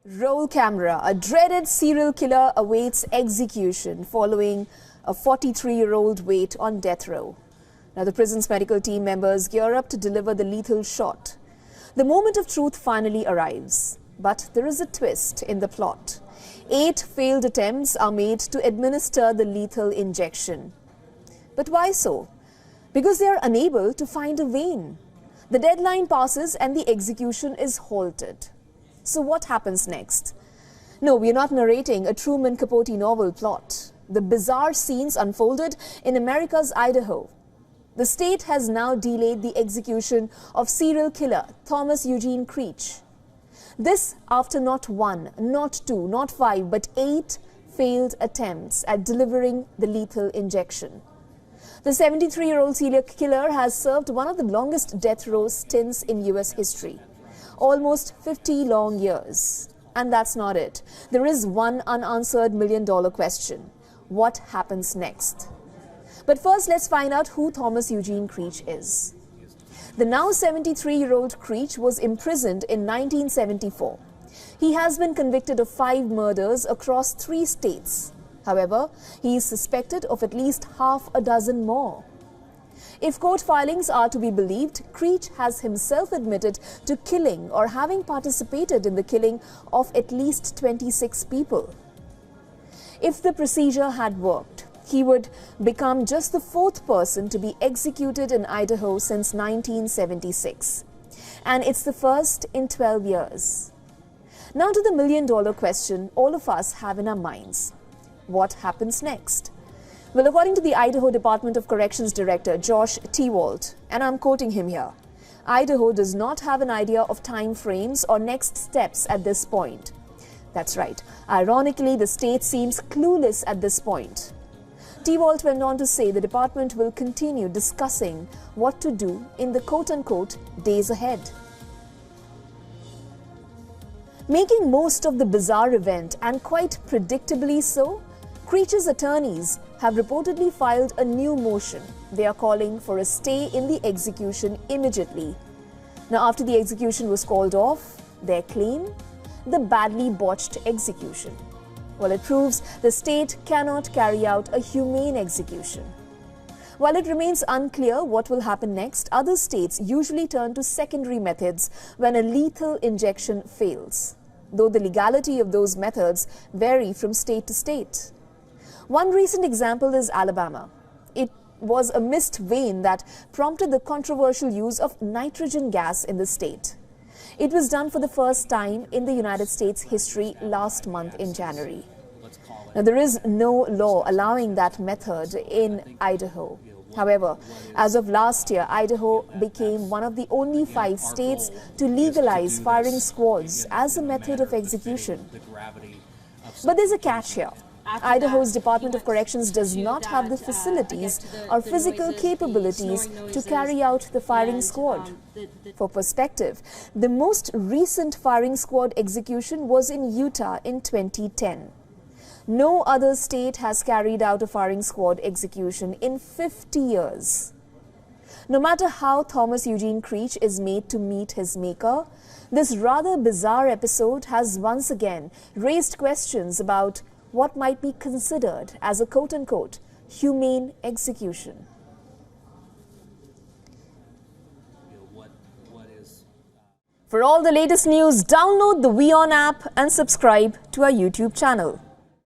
Roll camera. A dreaded serial killer awaits execution following a 43-year-old wait on death row. Now, the prison's medical team members gear up to deliver the lethal shot. The moment of truth finally arrives. But there is a twist in the plot. 8 failed attempts are made to administer the lethal injection. But why so? Because they are unable to find a vein. The deadline passes and the execution is halted. So what happens next? No, we are not narrating a Truman Capote novel plot. The bizarre scenes unfolded in America's Idaho. The state has now delayed the execution of serial killer Thomas Eugene Creech. This after not 1, not 2, not 5, but 8 failed attempts at delivering the lethal injection. The 73-year-old serial killer has served one of the longest death row stints in U.S. history. Almost 50 long years. And that's not it. There is one unanswered million-dollar question. What happens next? But first, let's find out who Thomas Eugene Creech is. The now 73-year-old Creech was imprisoned in 1974. He has been convicted of 5 murders across 3 states. However, he is suspected of at least half a dozen more. If court filings are to be believed, Creech has himself admitted to killing or having participated in the killing of at least 26 people. If the procedure had worked, he would become just the 4th person to be executed in Idaho since 1976. And it's the first in 12 years. Now to the million-dollar question all of us have in our minds. What happens next? Well, according to the Idaho Department of Corrections Director, Josh Tewalt, and I'm quoting him here, Idaho does not have an idea of time frames or next steps at this point. That's right. Ironically, the state seems clueless at this point. Tewalt went on to say the department will continue discussing what to do in the quote-unquote days ahead. Making most of the bizarre event, and quite predictably so, Creech's attorneys have reportedly filed a new motion. They are calling for a stay in the execution immediately. Now, after the execution was called off, their claim? The badly botched execution. Well, it proves the state cannot carry out a humane execution. While it remains unclear what will happen next, other states usually turn to secondary methods when a lethal injection fails, though the legality of those methods vary from state to state. One recent example is Alabama. It was a missed vein that prompted the controversial use of nitrogen gas in the state. It was done for the first time in the United States history last month in January. Now, there is no law allowing that method in Idaho. However, as of last year, Idaho became one of the only 5 states to legalize firing squads as a method of execution. But there's a catch here. Idaho's Department of Corrections does not have the facilities or physical capabilities to carry out the firing squad. For perspective, the most recent firing squad execution was in Utah in 2010. No other state has carried out a firing squad execution in 50 years. No matter how Thomas Eugene Creech is made to meet his maker, this rather bizarre episode has once again raised questions about what might be considered as a quote-unquote humane execution. For all the latest news, download the WION app and subscribe to our YouTube channel.